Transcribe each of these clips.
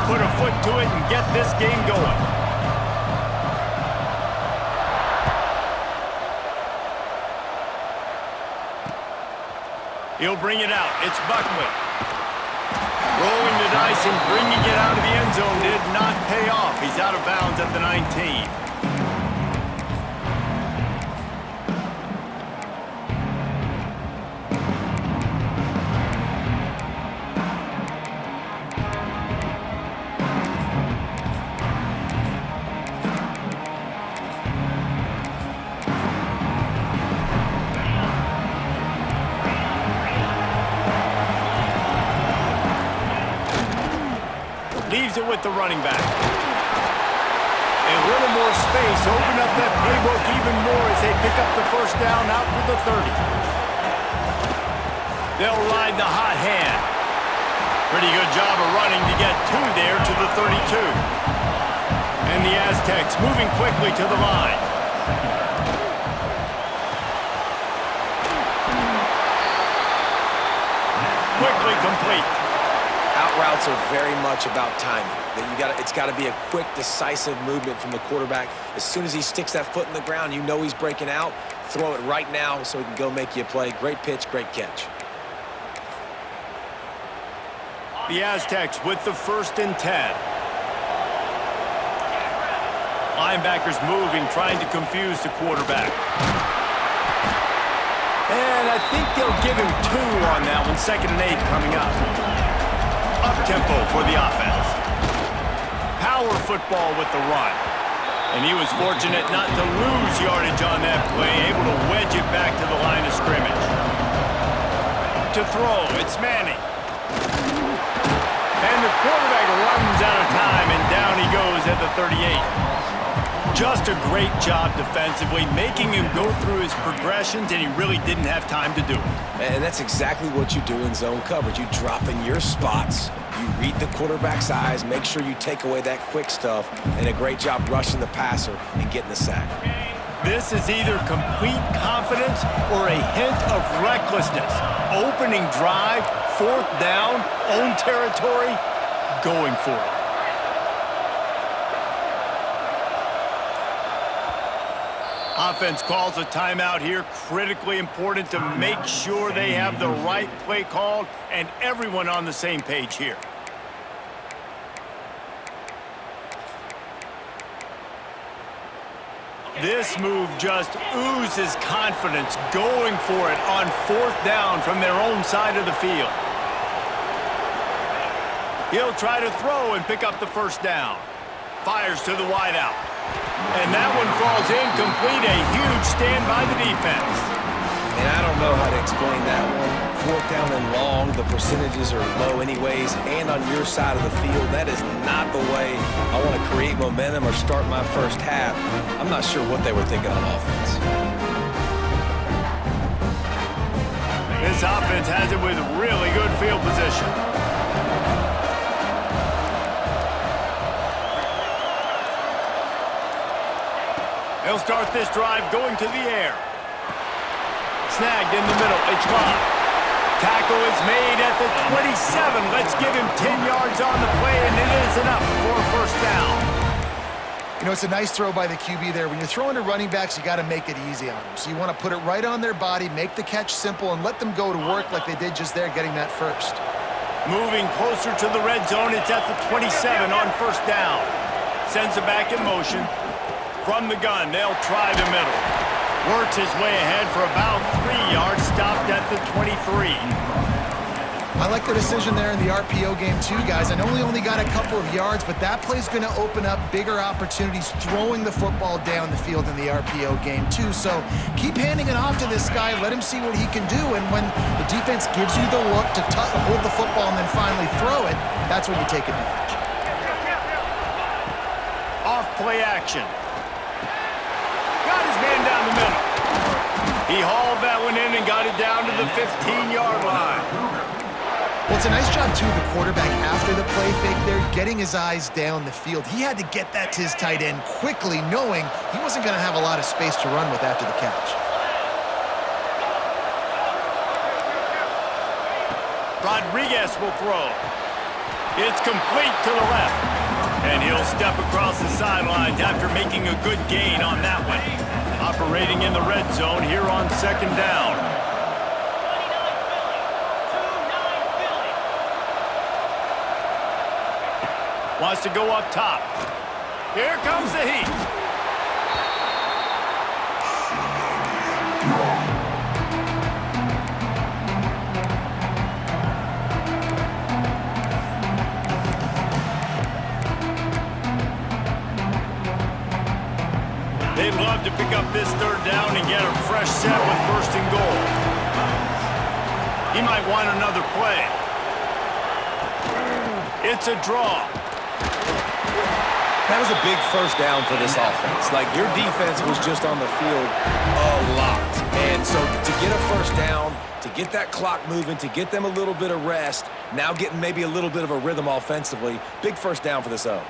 put a foot to it and get this game going. He'll bring it out. It's Buckley. Rolling the dice and bringing it out of the end zone did not pay off. He's out of bounds at the 19. Leaves it with the running back. A little more space. Open up that playbook even more as they pick up the first down out to the 30. They'll ride the hot hand. Pretty good job of running to get two there to the 32. And the Aztecs moving quickly to the line. Quickly complete. Out routes are very much about timing. It's got to be a quick, decisive movement from the quarterback. As soon as he sticks that foot in the ground, you know he's breaking out. Throw it right now so he can go make you a play. Great pitch, great catch. The Aztecs with the 1st and 10. Linebackers moving, trying to confuse the quarterback. And I think they'll give him 2 on that one. 2nd and 8 coming up. Up-tempo for the offense. Power football with the run. And he was fortunate not to lose yardage on that play, able to wedge it back to the line of scrimmage. To throw, it's Manning. And the quarterback runs out of time, and down he goes at the 38. Just a great job defensively, making him go through his progressions, and he really didn't have time to do it. And that's exactly what you do in zone coverage. You drop in your spots, you read the quarterback's eyes, make sure you take away that quick stuff, and a great job rushing the passer and getting the sack. This is either complete confidence or a hint of recklessness. Opening drive, 4th down, own territory, going for it. Offense calls a timeout here. Critically important to make sure they have the right play called and everyone on the same page here. This move just oozes confidence, going for it on 4th down from their own side of the field. He'll try to throw and pick up the 1st down. Fires to the wideout. And that one falls incomplete. A huge stand by the defense. And I don't know how to explain that one. 4th down and long, the percentages are low anyways, and on your side of the field, that is not the way I want to create momentum or start my first half. I'm not sure what they were thinking on offense. This offense has it with really good field position. They'll start this drive going to the air. Snagged in the middle. It's locked. Tackle is made at the 27. Let's give him 10 yards on the play, and it is enough for a 1st down. You know, it's a nice throw by the QB there. When you're throwing to running backs, you got to make it easy on them. So you want to put it right on their body, make the catch simple, and let them go to work like they did just there, getting that 1st. Moving closer to the red zone. It's at the 27 on 1st down. Sends it back in motion. From the gun, they'll try the middle. Works his way ahead for about 3 yards, stopped at the 23. I like the decision there in the RPO game too, guys. I know he only got a couple of yards, but that play's going to open up bigger opportunities throwing the football down the field in the RPO game too. So keep handing it off to this guy. Let him see what he can do. And when the defense gives you the look to hold the football and then finally throw it, that's when you take advantage. Off play action. Got his man down the middle. He hauled that one in and got it down to the 15-yard line. Well, it's a nice job, too, the quarterback after the play fake there, getting his eyes down the field. He had to get that to his tight end quickly, knowing he wasn't going to have a lot of space to run with after the catch. Rodriguez will throw. It's complete to the left. And he'll step across the sidelines after making a good gain on that one. Operating in the red zone here on second down. Wants to go up top. Here comes the heat. They'd love to pick up this third down and get a fresh set with first and goal. He might want another play. It's a draw. That was a big first down for this offense. Like, your defense was just on the field a lot. And so to get a first down, to get that clock moving, to get them a little bit of rest, now getting maybe a little bit of a rhythm offensively, big first down for this O.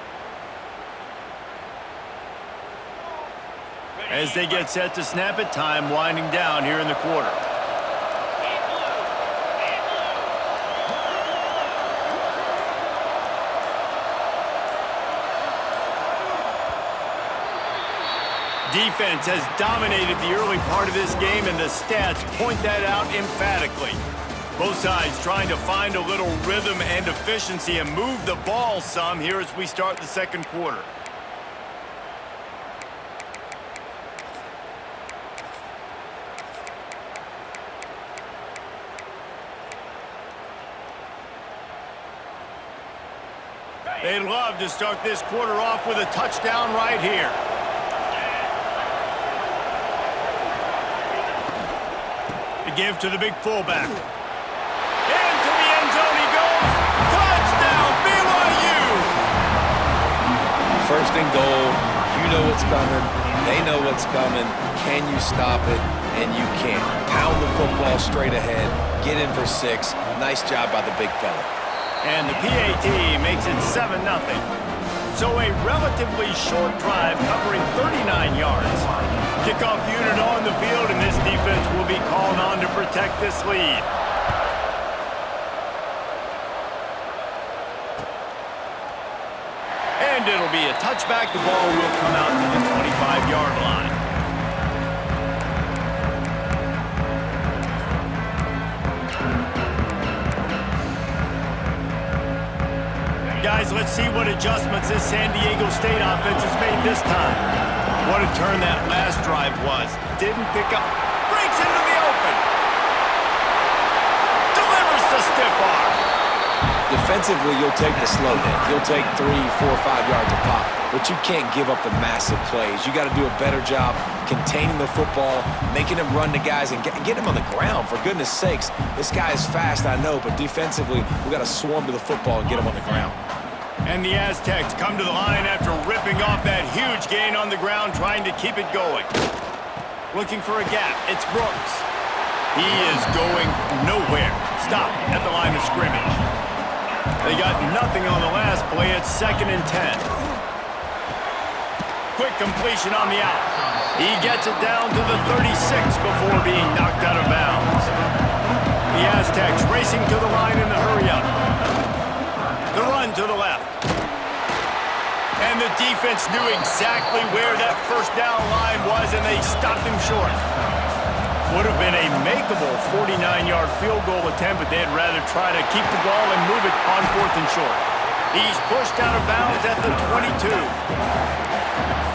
As they get set to snap it, time winding down here in the quarter. Defense has dominated the early part of this game, and the stats point that out emphatically. Both sides trying to find a little rhythm and efficiency and move the ball some here as we start the second quarter. They'd love to start this quarter off with a touchdown right here. To give to the big fullback. Into the end zone he goes. Touchdown, BYU! First and goal. You know what's coming. They know what's coming. Can you stop it? And you can't. Pound the football straight ahead. Get in for 6. Nice job by the big fella. And the PAT makes it 7-0. So a relatively short drive covering 39 yards. Kickoff unit on the field, and this defense will be called on to protect this lead. And it'll be a touchback. The ball will come out to the 25-yard line. Guys, let's see what adjustments this San Diego State offense has made this time. What a turn that last drive was. Didn't pick up. Breaks into the open. Delivers the stiff arm. Defensively, you'll take the slow down. You'll take 3, 4, 5 yards a pop. But you can't give up the massive plays. You got to do a better job containing the football, making them run to guys, and get him on the ground. For goodness sakes, this guy is fast, I know, but defensively, we got to swarm to the football and get him on the ground. And the Aztecs come to the line after ripping off that huge gain on the ground, trying to keep it going. Looking for a gap. It's Brooks. He is going nowhere. Stop at the line of scrimmage. They got nothing on the last play. It's 2nd and 10. Quick completion on the out. He gets it down to the 36 before being knocked out of bounds. The Aztecs racing to the line in the hurry-up. The run to the left. And the defense knew exactly where that first down line was, and they stopped him short. Would have been a makeable 49-yard field goal attempt, but they'd rather try to keep the ball and move it on 4th and short. He's pushed out of bounds at the 22.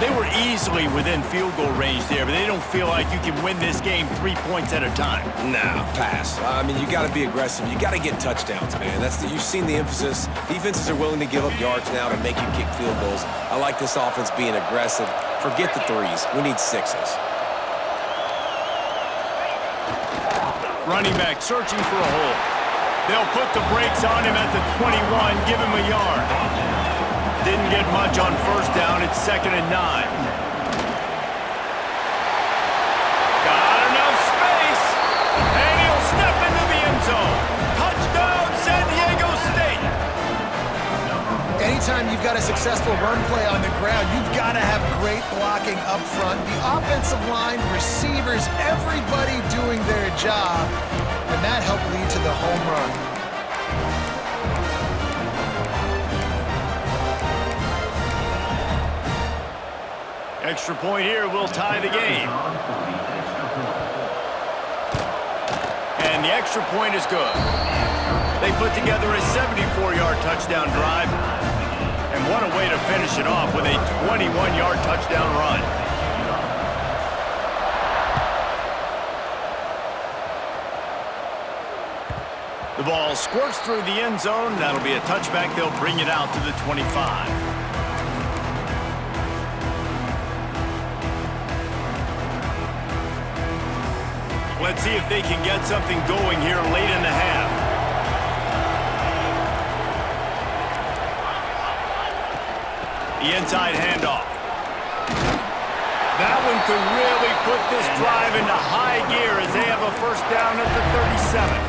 They were easily within field goal range there, but they don't feel like you can win this game 3 points at a time. Nah, pass. I mean, you got to be aggressive. You got to get touchdowns, man. You've seen the emphasis. Defenses are willing to give up yards now to make you kick field goals. I like this offense being aggressive. Forget the 3s. We need 6s. Running back searching for a hole. They'll put the brakes on him at the 21, give him a yard. Didn't get much on first down. It's 2nd and 9. Got enough space, and he'll step into the end zone. Touchdown, San Diego State. Anytime you've got a successful run play on the ground, you've got to have great blocking up front. The offensive line, receivers, everybody doing their job, and that helped lead to the home run. Extra point here will tie the game. And the extra point is good. They put together a 74-yard touchdown drive. And what a way to finish it off with a 21-yard touchdown run. The ball squirts through the end zone. That'll be a touchback. They'll bring it out to the 25. Let's see if they can get something going here late in the half. The inside handoff. That one could really put this drive into high gear as they have a first down at the 37.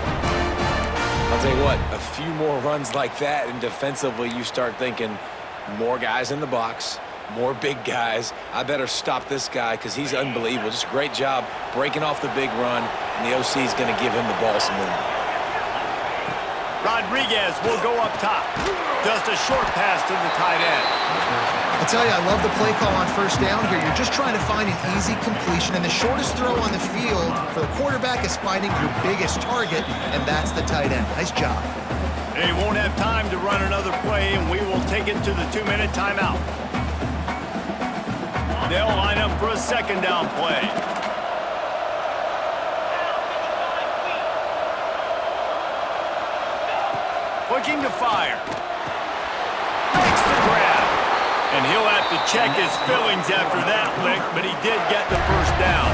I'll tell you what, a few more runs like that, and defensively you start thinking more guys in the box, more big guys. I better stop this guy because he's unbelievable. Just a great job breaking off the big run, and the OC is going to give him the ball some more. Rodriguez will go up top. Just a short pass to the tight end. I tell you, I love the play call on first down here. You're just trying to find an easy completion, and the shortest throw on the field for the quarterback is finding your biggest target, and that's the tight end. Nice job. They won't have time to run another play, and we will take it to the 2-minute timeout. They'll line up for a second down play. Looking to fire. Makes the grab. And he'll have to check his fillings after that lick, but he did get the first down.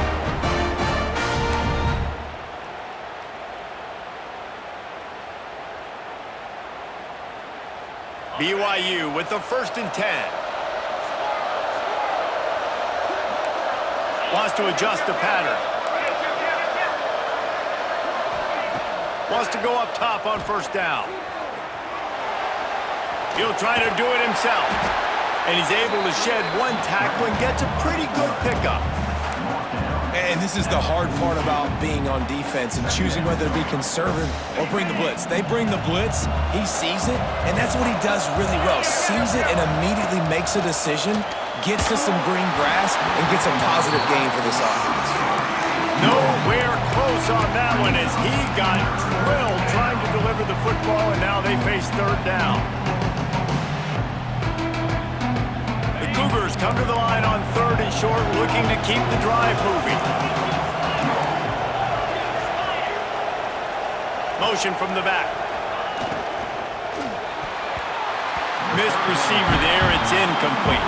BYU with the 1st and 10. Wants to adjust the pattern. Wants to go up top on first down. He'll try to do it himself. And he's able to shed one tackle and gets a pretty good pickup. And this is the hard part about being on defense and choosing whether to be conservative or bring the blitz. They bring the blitz, he sees it, and that's what he does really well. Sees it and immediately makes a decision, gets to some green grass, and gets a positive gain for this offense. Nowhere close on that one as he got drilled trying to deliver the football, and now they face third down. The Cougars come to the line on 3rd and short, looking to keep the drive moving. Motion from the back. Missed receiver there. It's incomplete.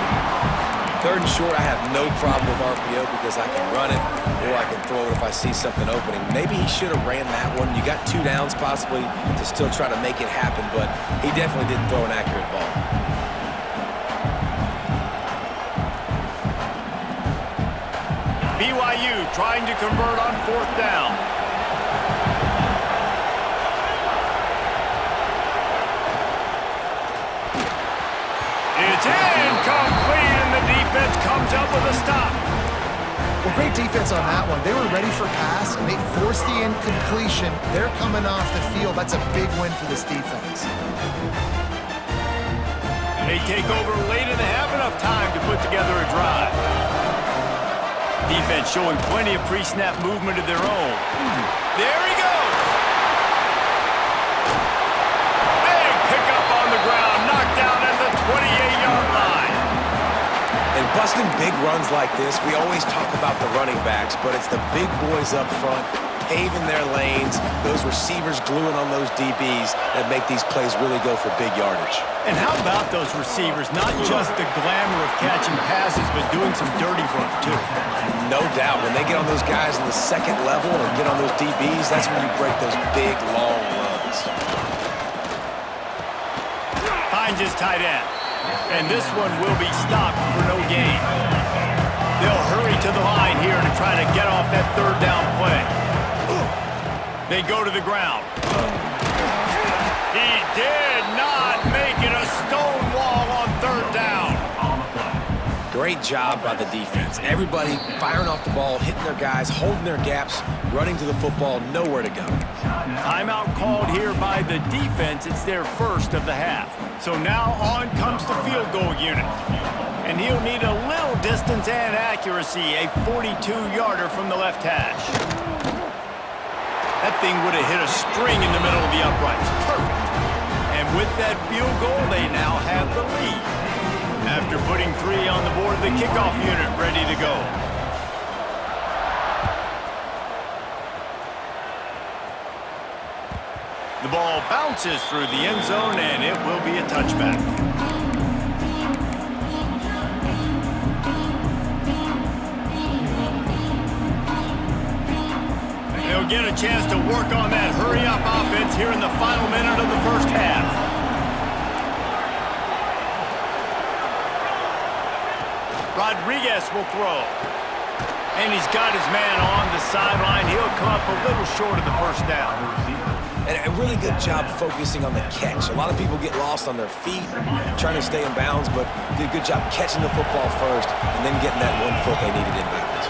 3rd and short, I have no problem with RPO because I can run it or I can throw it if I see something opening. Maybe he should have ran that one. You got 2 downs possibly to still try to make it happen, but he definitely didn't throw an accurate ball. BYU trying to convert on 4th down. It's incomplete, and the defense comes up with a stop. Well, great defense on that one. They were ready for pass, and they forced the incompletion. They're coming off the field. That's a big win for this defense. They take over late and they have enough time to put together a drive. Defense showing plenty of pre-snap movement of their own. There he goes. Big pickup on the ground, knocked down at the 28-yard line. And busting big runs like this, we always talk about the running backs, but it's the big boys up front, paving their lanes, those receivers gluing on those DBs that make these plays really go for big yardage. And how about those receivers? Not just the glamour of catching passes, but doing some dirty work, too. No doubt. When they get on those guys in the second level and get on those DBs, that's when you break those big, long runs. Finds his tight end. And this one will be stopped for no gain. They'll hurry to the line here to try to get off that 3rd down play. They go to the ground. He did not make it a stone wall on 3rd down. Great job by the defense. Everybody firing off the ball, hitting their guys, holding their gaps, running to the football, nowhere to go. Timeout called here by the defense. It's their first of the half. So now on comes the field goal unit. And he'll need a little distance and accuracy, a 42-yarder from the left hash. That thing would have hit a string in the middle of the uprights. Perfect. And with that field goal, they now have the lead. After putting 3 on the board, the kickoff unit ready to go. The ball bounces through the end zone, and it will be a touchback. They'll get a chance to work on that hurry-up offense here in the final minute of the first half. Rodriguez will throw. And he's got his man on the sideline. He'll come up a little short of the first down. And a really good job focusing on the catch. A lot of people get lost on their feet, trying to stay in bounds, but did a good job catching the football first and then getting that 1 foot they needed in bounds.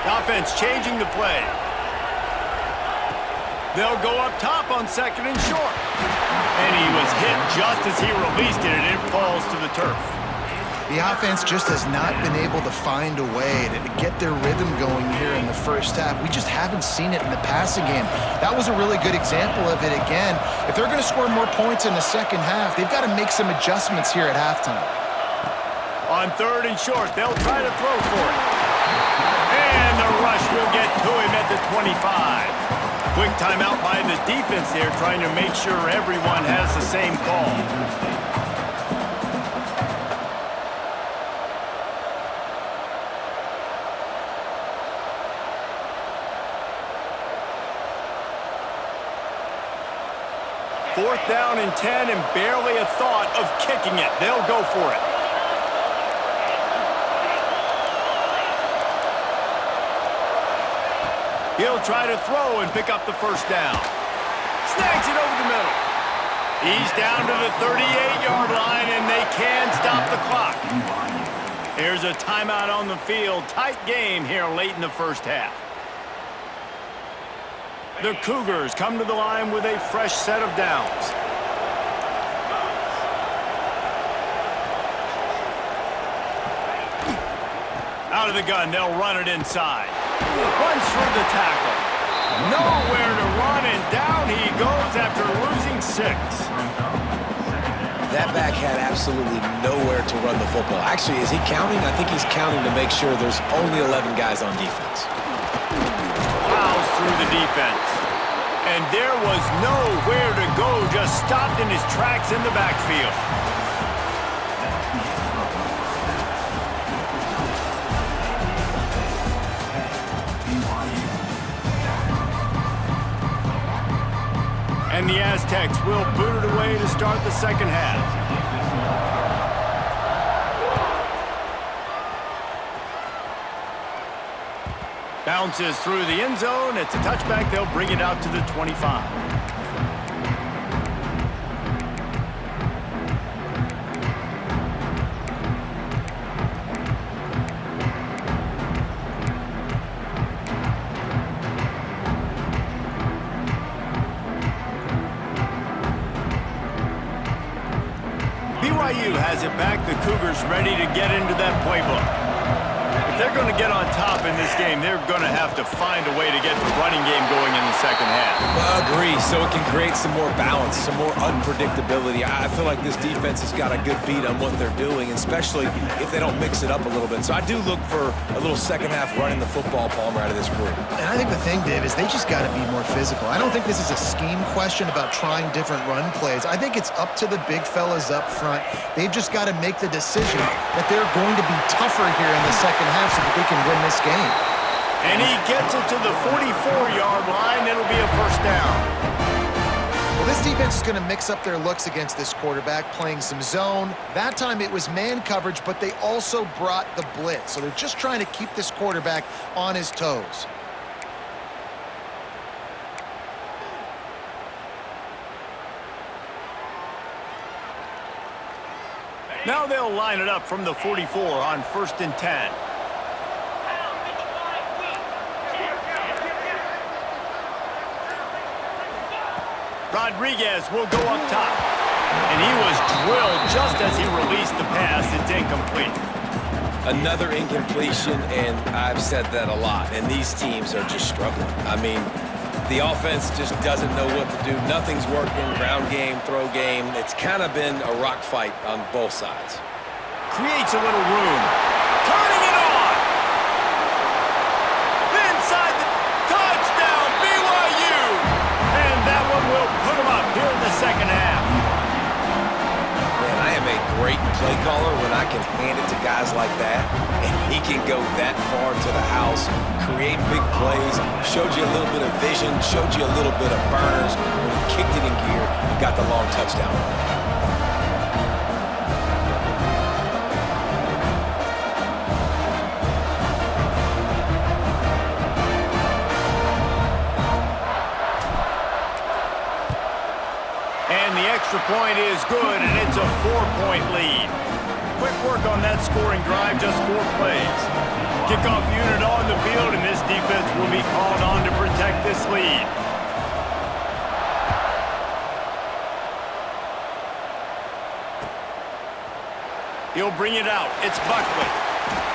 The offense changing the play. They'll go up top on 2nd and short. And he was hit just as he released it, and it falls to the turf. The offense just has not been able to find a way to get their rhythm going here in the first half. We just haven't seen it in the passing game. That was a really good example of it again. If they're going to score more points in the second half, they've got to make some adjustments here at halftime. On 3rd and short, they'll try to throw for it. And the rush will get to him at the 25. Quick timeout by the defense there, trying to make sure everyone has the same call. Fourth down and 10, and barely a thought of kicking it. They'll go for it. He'll try to throw and pick up the first down. Snags it over the middle. He's down to the 38-yard line, and they can stop the clock. Here's a timeout on the field. Tight game here late in the first half. The Cougars come to the line with a fresh set of downs. Out of the gun, they'll run it inside. Runs through the tackle. Nowhere to run, and down he goes after losing 6. That back had absolutely nowhere to run the football. Actually, is he counting? I think he's counting to make sure there's only 11 guys on defense. Fouls through the defense. And there was nowhere to go, just stopped in his tracks in the backfield. And the Aztecs will boot it away to start the second half. Bounces through the end zone. It's a touchback. They'll bring it out to the 25. BYU has it back. The Cougars ready to get into that playbook. If they're going to get on top in this game, they're going to have to find a way to get the running game going in the second half. Agree, so it can create some more balance, some more unpredictability. I feel like this defense has got a good beat on what they're doing, especially if they don't mix it up a little bit. So I do look for a little second half running the football, Palmer, out of this group. And I think the thing, Dave, is they just got to be more physical. I don't think this is a scheme question about trying different run plays. I think it's up to the big fellas up front. They've just got to make the decision that they're going to be tougher here in the second half so that they can win this game. And he gets it to the 44-yard line. It'll be a first down. Well, this defense is going to mix up their looks against this quarterback, playing some zone. That time it was man coverage, but they also brought the blitz. So they're just trying to keep this quarterback on his toes. Now they'll line it up from the 44 on 1st and 10. Rodriguez will go up top. And he was drilled just as he released the pass. It's incomplete. Another incompletion, and I've said that a lot, and these teams are just struggling. I mean, the offense just doesn't know what to do. Nothing's working, ground game, throw game. It's kind of been a rock fight on both sides. Creates a little room. Turning it on. Inside the touchdown, BYU. And that one will put him up here in the second half. Man, I am a great play caller when I can hand it to guys like that, and he can go that far to the house, create big plays, showed you a little bit of vision, showed you a little bit of burners. When he kicked it in gear, he got the long touchdown run. And the extra point is good, and it's a 4-point lead. Quick work on that scoring drive, just 4 plays. Kickoff unit on the field, and this defense will be called on to protect this lead. He'll bring it out. It's Buckley.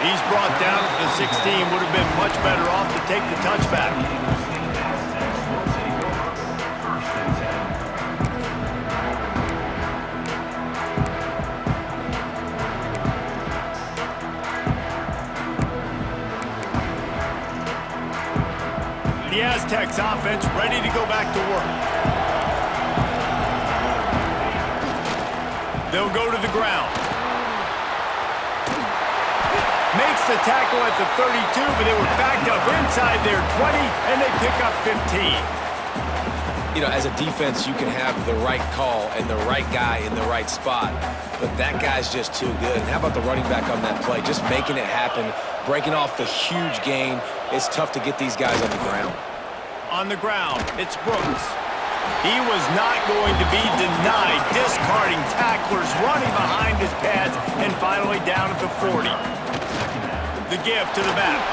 He's brought down at the 16. Would have been much better off to take the touchback. The Aztecs offense ready to go back to work. They'll go to the ground. Makes the tackle at the 32, but they were backed up inside their 20, and they pick up 15. You know, as a defense, you can have the right call and the right guy in the right spot, but that guy's just too good. And how about the running back on that play? Just making it happen, breaking off the huge gain. It's tough to get these guys on the ground. On the ground, it's Brooks. He was not going to be denied, discarding tacklers, running behind his pads, and finally down at the 40. The give to the back.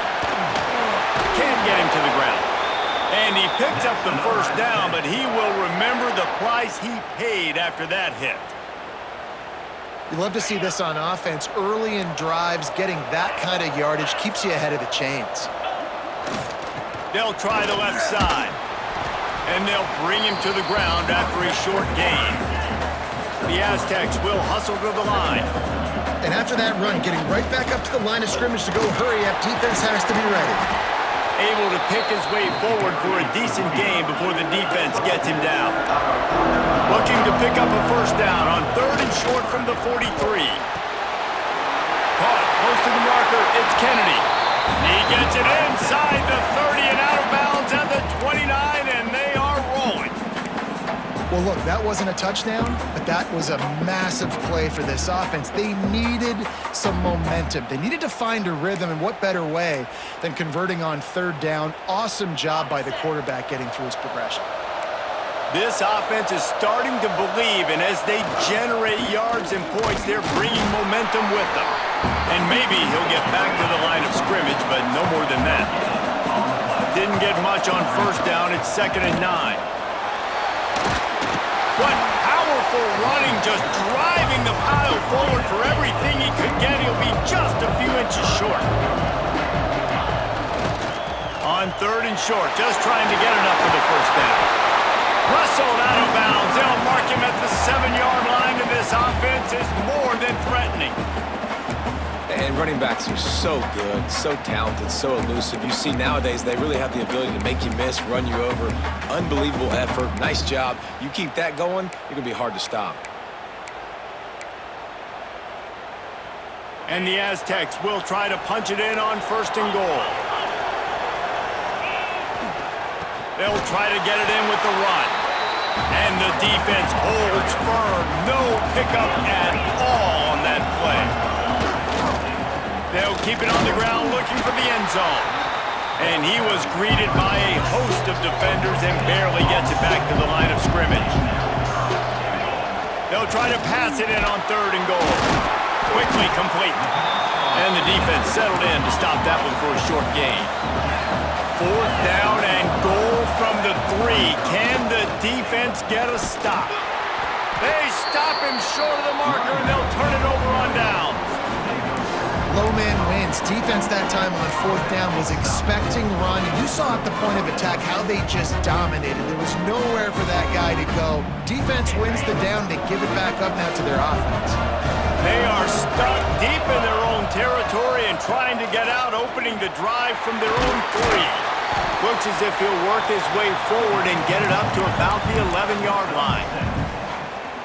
Can't get him to the ground. And he picks up the first down, but he will remember the price he paid after that hit. You love to see this on offense. Early in drives, getting that kind of yardage keeps you ahead of the chains. They'll try the left side. And they'll bring him to the ground after a short gain. The Aztecs will hustle to the line. And after that run, getting right back up to the line of scrimmage to go hurry up, defense has to be ready. Able to pick his way forward for a decent gain before the defense gets him down. Looking to pick up a first down on 3rd and short from the 43. Caught close to the marker, it's Kennedy. He gets it inside the 30 and out of bounds at the 29, and they are rolling. Well, look, that wasn't a touchdown, but that was a massive play for this offense. They needed some momentum. They needed to find a rhythm, and what better way than converting on 3rd down. Awesome job by the quarterback getting through his progression. This offense is starting to believe, and as they generate yards and points, they're bringing momentum with them. And maybe he'll get back to the line of scrimmage, but no more than that. Didn't get much on first down. It's 2nd and 9. What powerful running, just driving the pile forward for everything he could get. He'll be just a few inches short. On 3rd and short, just trying to get enough for the first down. Wrestled out of bounds. They'll mark him at the 7-yard line, and this offense is more than threatening. And running backs are so good, so talented, so elusive. You see nowadays they really have the ability to make you miss, run you over. Unbelievable effort. Nice job. You keep that going, you're going to be hard to stop. And the Aztecs will try to punch it in on 1st and goal. They'll try to get it in with the run. And the defense holds firm. No pickup at all on that play. They'll keep it on the ground looking for the end zone. And he was greeted by a host of defenders and barely gets it back to the line of scrimmage. They'll try to pass it in on 3rd and goal. Quickly complete. And the defense settled in to stop that one for a short gain. 4th down and goal from the 3. Can the defense get a stop? They stop him short of the marker, and they'll turn it over on downs. Low man wins. Defense that time on fourth down was expecting run. And you saw at the point of attack how they just dominated. There was nowhere for that guy to go. Defense wins the down. They give it back up now to their offense. They are stuck deep in their own territory and trying to get out, opening the drive from their own 3. Looks as if he'll work his way forward and get it up to about the 11-yard line.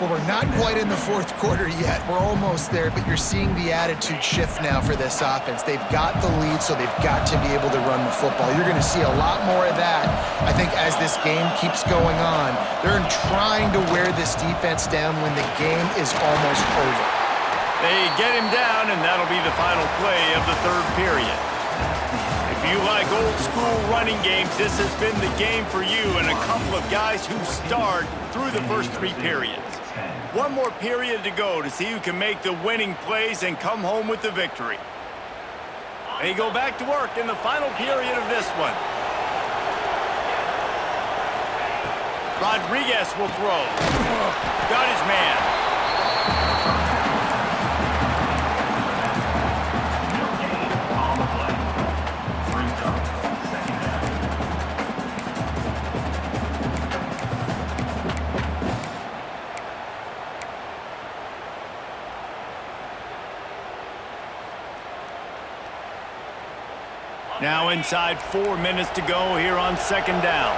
Well, we're not quite in the fourth quarter yet. We're almost there, but you're seeing the attitude shift now for this offense. They've got the lead, so they've got to be able to run the football. You're going to see a lot more of that, I think, as this game keeps going on. They're trying to wear this defense down when the game is almost over. They get him down, and that'll be the final play of the third period. If you like old-school running games, this has been the game for you and a couple of guys who starred through the first 3 periods. One more period to go to see who can make the winning plays and come home with the victory. They go back to work in the final period of this one. Rodriguez will throw. Got his man. Now inside 4 minutes to go here on second down.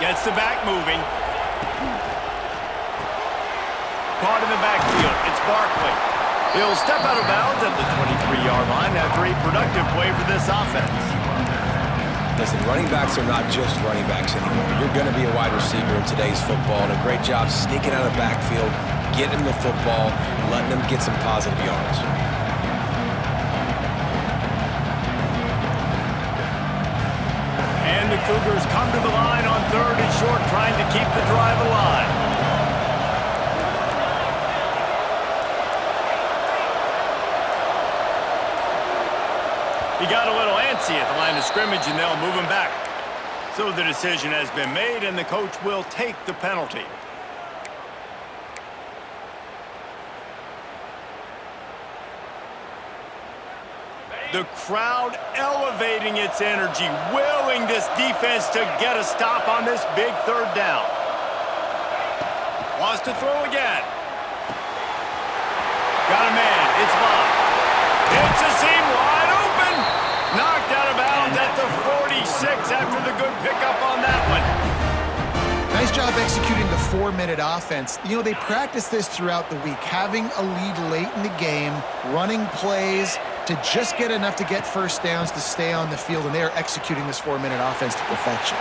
Gets the back moving. Caught in the backfield. It's Barkley. He'll step out of bounds at the 23-yard line after a productive play for this offense. Listen, running backs are not just running backs anymore. You're going to be a wide receiver in today's football, and a great job sneaking out of the backfield, getting the football, letting them get some positive yards. And the Cougars come to the line on third and short, trying to keep the drive alive. He got a little antsy at the line of scrimmage, and they'll move him back. So the decision has been made, and the coach will take the penalty. The crowd elevating its energy, willing this defense to get a stop on this big third down. Wants to throw again. Got a man. It's Bob. It's a seam wide open. Knocked out of bounds at the 46 after the good pickup on that one. Nice job executing the 4-minute offense. You know, they practice this throughout the week, having a lead late in the game, running plays to just get enough to get first downs to stay on the field, and they are executing this 4-minute offense to perfection.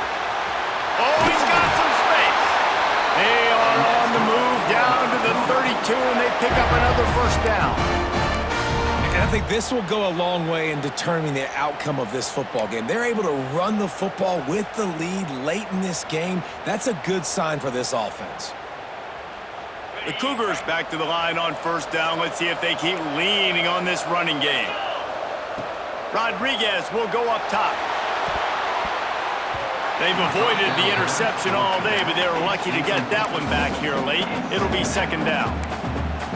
Oh, he's got some space. They are on the move down to the 32, and they pick up another first down. And I think this will go a long way in determining the outcome of this football game. They're able to run the football with the lead late in this game. That's a good sign for this offense. The Cougars back to the line on first down. Let's see if they keep leaning on this running game. Rodriguez will go up top. They've avoided the interception all day, but they were lucky to get that one back here late. It'll be second down.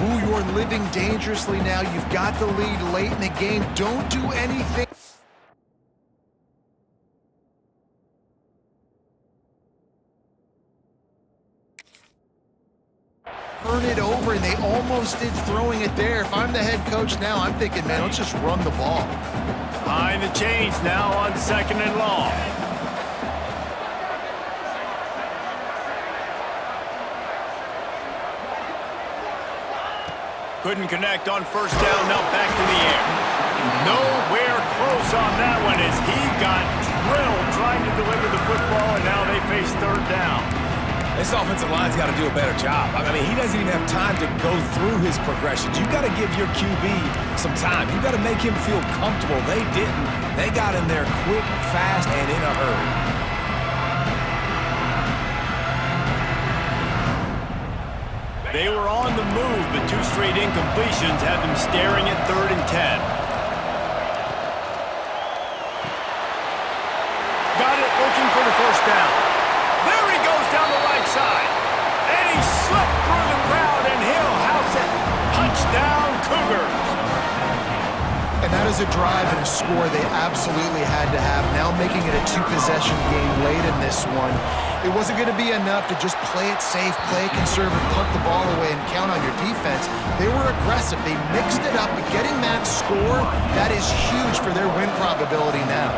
Ooh, you're living dangerously now. You've got the lead late in the game. Don't do anything. Turn it over, and they almost did throwing it there. If I'm the head coach now, I'm thinking, man, let's just run the ball. Behind the chains now on second and long. Couldn't connect on first down, now back to the air. Nowhere close on that one as he got drilled trying to deliver the football, and now they face third down. This offensive line's got to do a better job. I mean, he doesn't even have time to go through his progressions. You've got to give your QB some time. You've got to make him feel comfortable. They didn't. They got in there quick, fast, and in a hurry. They were on the move, but two straight incompletions had them staring at 3rd and 10. looking for the first down. There he goes down the right side. And he slipped through the crowd, and he'll house it. Touchdown, Cougars. And that is a drive and a score they absolutely had to have. Now making it a two-possession game late in this one. It wasn't going to be enough to just play it safe, play it conservative, punt the ball away, and count on your defense. They were aggressive. They mixed it up, but getting that score, that is huge for their win probability now.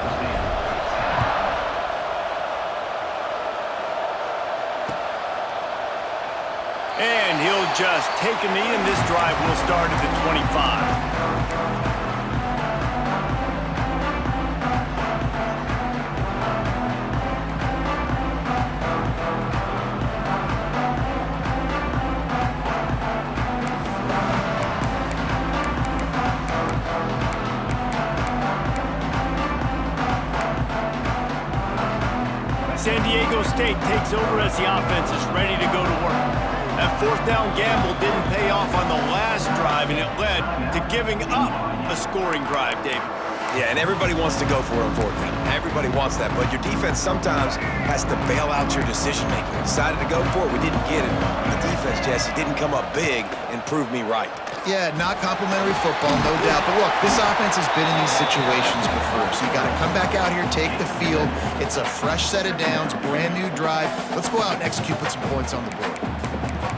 And he'll just take a knee, and this drive will start at the 25. San Diego State takes over as the offense is ready to go to work. That fourth down gamble didn't pay off on the last drive, and it led to giving up a scoring drive, David. Yeah, and everybody wants to go for it on fourth down. Everybody wants that, but your defense sometimes has to bail out your decision-making. We decided to go for it. We didn't get it. The defense, Jesse, didn't come up big and prove me right. Yeah, not complimentary football, no doubt. But look, this offense has been in these situations before, so you got to come back out here, take the field. It's a fresh set of downs, brand new drive. Let's go out and execute, put some points on the board.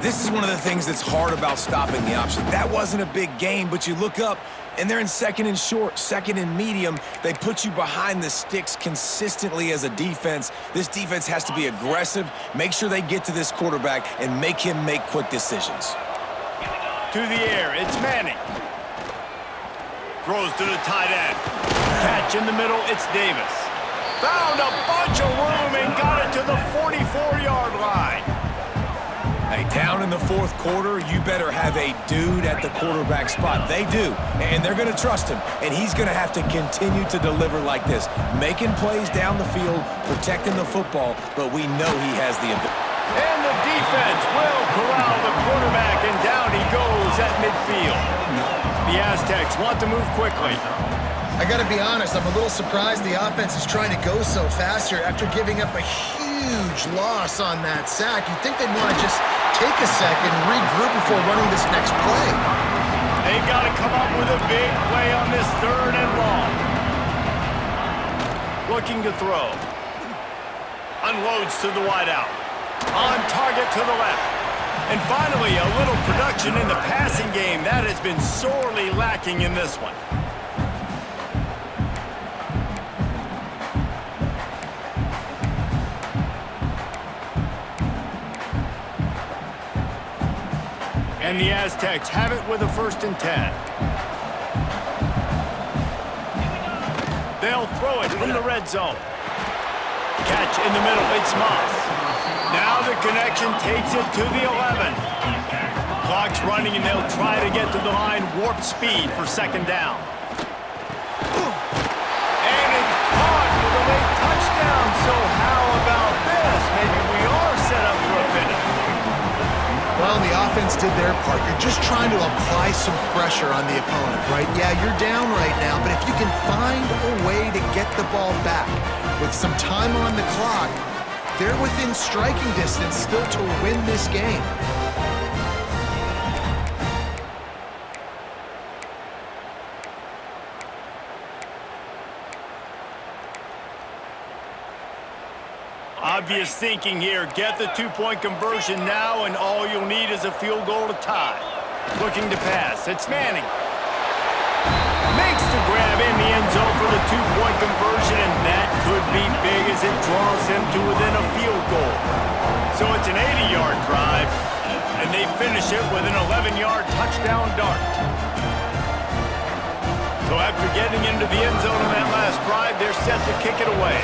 This is one of the things that's hard about stopping the option. That wasn't a big game, but you look up, and they're in second and short, second and medium. They put you behind the sticks consistently as a defense. This defense has to be aggressive, make sure they get to this quarterback, and make him make quick decisions. To the air, it's Manning. Throws to the tight end. Catch in the middle, it's Davis. Found a bunch of room and got it to the 44-yard line. Hey, down in the fourth quarter, you better have a dude at the quarterback spot. They do, and they're going to trust him, and he's going to have to continue to deliver like this, making plays down the field, protecting the football, but we know he has the ability. And the defense will corral the quarterback, and down he goes at midfield. The Aztecs want to move quickly. I got to be honest, I'm a little surprised the offense is trying to go so fast here after giving up a huge loss on that sack. You'd think they'd want to just take a second and regroup before running this next play. They got to come up with a big play on this third and long. Looking to throw. Unloads to the wideout. On target to the left. And finally, a little production in the passing game. That has been sorely lacking in this one. And the Aztecs have it with a 1st and 10. They'll throw it from the red zone. Catch in the middle, it's Moss. Now the connection takes it to the 11. Clock's running, and they'll try to get to the line, warp speed for 2nd down. And it's caught for the late touchdown, so how about this? Maybe we are set up for a finish. Well, the offense did their part. You're just trying to apply some pressure on the opponent, right? Yeah, you're down right now, but if you can find a way to get the ball back with some time on the clock, they're within striking distance still to win this game. Obvious thinking here. Get the 2-point conversion now, and all you'll need is a field goal to tie. Looking to pass. It's Manning. Makes the grab in the end zone for the 2-point conversion, and that could be big as it draws him to within a field goal. So it's an 80-yard drive, and they finish it with an 11-yard touchdown dart. So after getting into the end zone on that last drive, they're set to kick it away.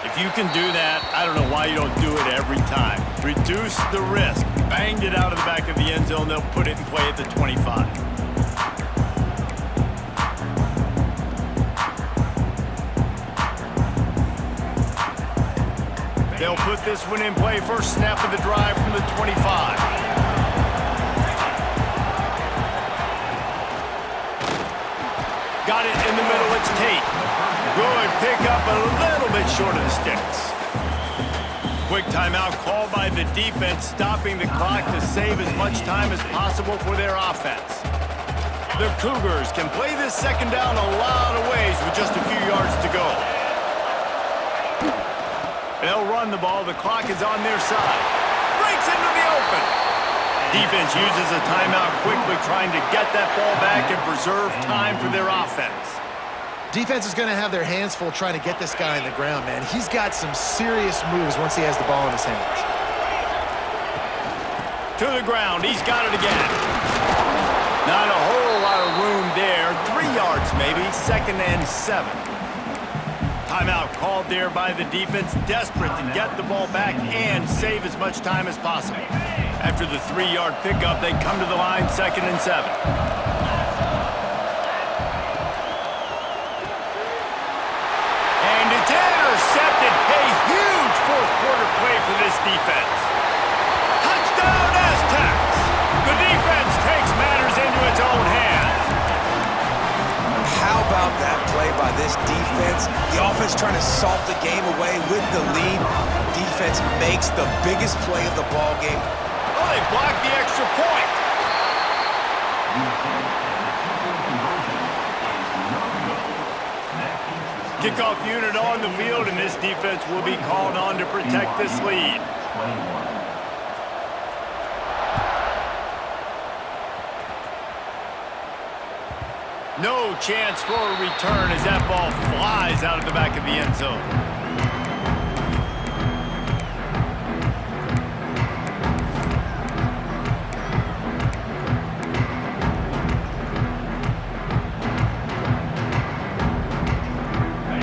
If you can do that, I don't know why you don't do it every time. Reduce the risk. Banged it out of the back of the end zone. They'll put it in play at the 25. They'll put this one in play. First snap of the drive from the 25. Got it in the middle. It's Tate. Good pick up a little bit short of the sticks. Quick timeout called by the defense, stopping the clock to save as much time as possible for their offense. The Cougars can play this second down a lot of ways with just a few yards to go. They'll run the ball. The clock is on their side. Breaks into the open. Defense uses a timeout quickly, trying to get that ball back and preserve time for their offense. Defense is going to have their hands full trying to get this guy on the ground, man. He's got some serious moves once he has the ball in his hands. To the ground. He's got it again. Not a whole lot of room there. 3 yards maybe. 2nd and 7. Timeout called there by the defense, desperate to get the ball back and save as much time as possible. After the 3-yard pickup, they come to the line, 2nd and 7. And it's intercepted. A huge fourth-quarter play for this defense. Touchdown, Aztecs! The defense takes matters into its own hands. How about that play by this defense? The offense trying to salt the game away with the lead. Defense makes the biggest play of the ball game. Oh, they blocked the extra point. Kickoff unit on the field, and this defense will be called on to protect this lead. No chance for a return as that ball flies out of the back of the end zone.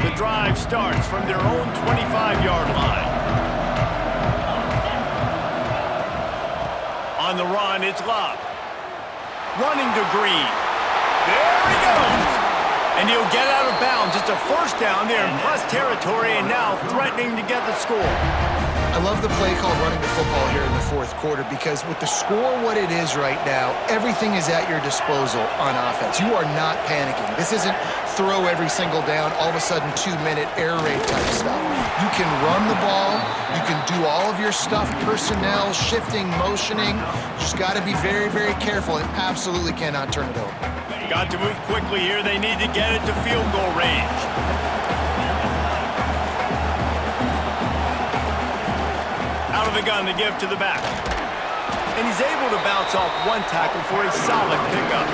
The drive starts from their own 25-yard line. On the run, it's Love. Running to Green. There he goes. And he'll get out of bounds. It's a first down there in plus territory, and now threatening to get the score. I love the play called running the football here in the fourth quarter because with the score what it is right now, everything is at your disposal on offense. You are not panicking. This isn't throw every single down, all of a sudden 2-minute air raid type stuff. You can run the ball. You can do all of your stuff, personnel, shifting, motioning. You just got to be very, very careful and absolutely cannot turn it over. Got to move quickly here. They need to get it to field goal range. Out of the gun to give to the back. And he's able to bounce off one tackle for a solid pickup.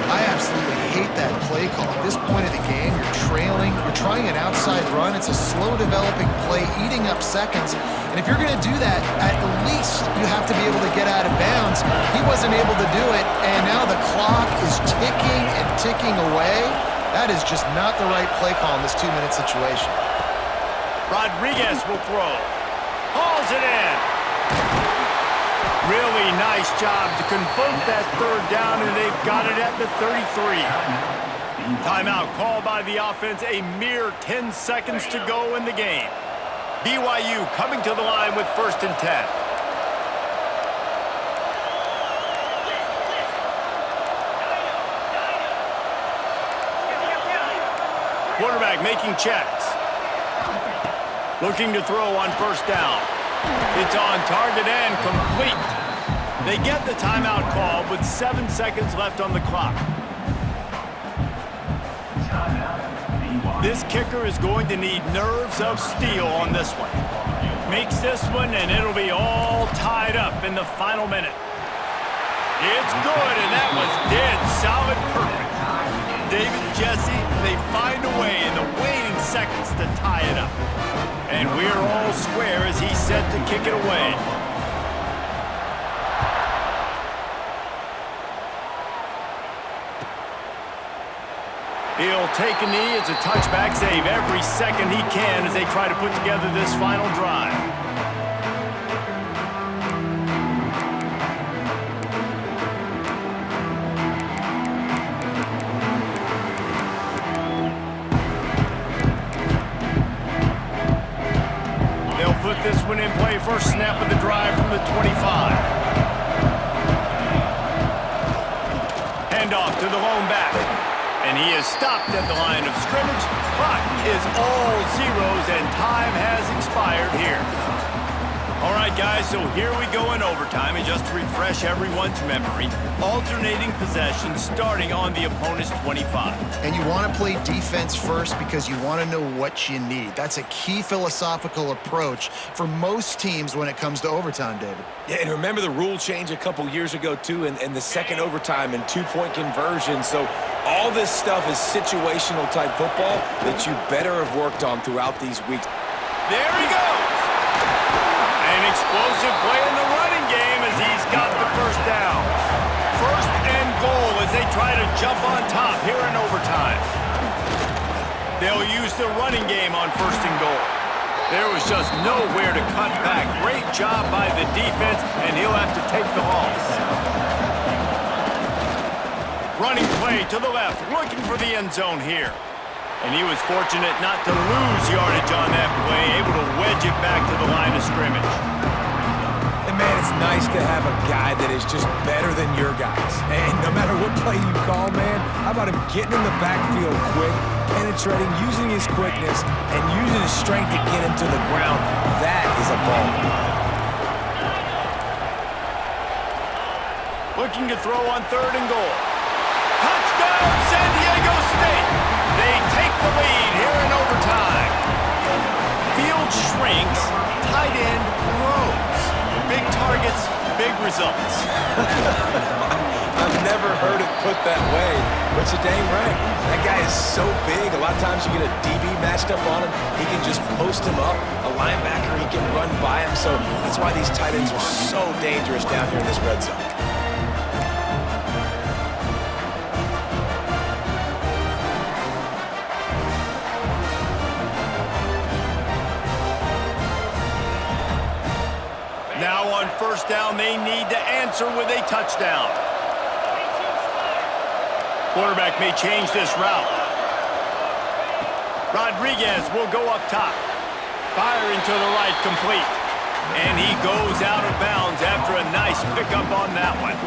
I absolutely hate that play call. At this point of the game, you're trailing, you're trying an outside run. It's a slow developing play, eating up seconds. And if you're going to do that, at least you have to be able to get out of bounds. He wasn't able to do it, and now the clock is ticking and ticking away. That is just not the right play call in this 2-minute situation. Rodriguez will throw. Hauls it in. Really nice job to convert that third down, and they've got it at the 33. Timeout called by the offense, a mere 10 seconds to go in the game. BYU coming to the line with 1st and 10. Quarterback making checks. Looking to throw on 1st down. It's on target and complete. They get the timeout call with 7 seconds left on the clock. This kicker is going to need nerves of steel on this one. Makes this one, and it'll be all tied up in the final minute. It's good, and that was dead solid perfect. David, Jesse, they find a way in the waning seconds to tie it up. And we're all square as he's set to kick it away. He'll take a knee. It's a touchback, save every second he can as they try to put together this final drive. They'll put this one in play. First snap of the drive from the 25. Handoff to the lone back. And he is stopped at the line of scrimmage. Clock is all zeros, and time has expired here. All right, guys, so here we go in overtime. And just to refresh everyone's memory, alternating possessions starting on the opponent's 25. And you want to play defense first because you want to know what you need. That's a key philosophical approach for most teams when it comes to overtime, David. Yeah, and remember the rule change a couple years ago, too, and the second overtime and two-point conversion. So all this stuff is situational type football that you better have worked on throughout these weeks. There he goes. An explosive play in the running game as he's got the first down. First and goal as they try to jump on top here in overtime. They'll use the running game on first and goal. There was just nowhere to cut back. Great job by the defense, and he'll have to take the loss. Running play to the left, looking for the end zone here. And he was fortunate not to lose yardage on that play, able to wedge it back to the line of scrimmage. And, man, it's nice to have a guy that is just better than your guys. And no matter what play you call, man, how about him getting in the backfield quick, penetrating, using his quickness, and using his strength to get him to the ground. That is a ball. Looking to throw on third and goal. Touchdown, San Diego State! They take the lead here in overtime. Field shrinks, tight end grows. Big targets, big results. I've never heard it put that way, but you're dang right. That guy is so big. A lot of times you get a DB matched up on him. He can just post him up. A linebacker, he can run by him. So that's why these tight ends are so dangerous down here in this red zone. Now on first down, they need to answer with a touchdown. Quarterback may change this route. Rodriguez will go up top. Firing to the right, complete. And he goes out of bounds after a nice pickup on that one.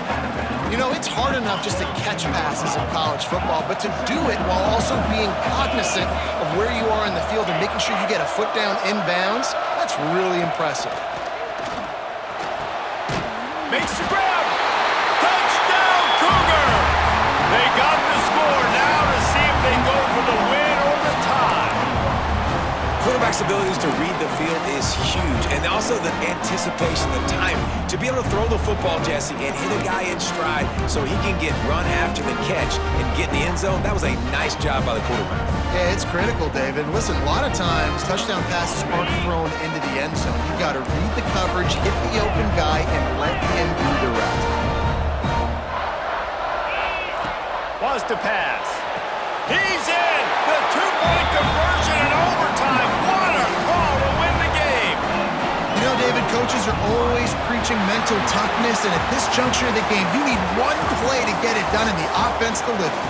You know, it's hard enough just to catch passes in college football, but to do it while also being cognizant of where you are in the field and making sure you get a foot down inbounds, that's really impressive. Makes the grab. Touchdown, Cougar! They got the score now to see if they go for the win or the tie. Quarterback's abilities to read the field is huge, and also the anticipation, the time to be able to throw the football, Jesse, and hit a guy in stride so he can get run after the catch and get in the end zone. That was a nice job by the quarterback. Yeah, it's critical, David. Listen, a lot of times touchdown passes aren't thrown into the end zone. You've got to read the coverage, hit the open guy, and let him do the rest. Was to pass. He's in! The two-point conversion in overtime. What a call to win the game! You know, David, coaches are always preaching mental toughness, and at this juncture of the game, you need one play to get it done, and the offense delivered.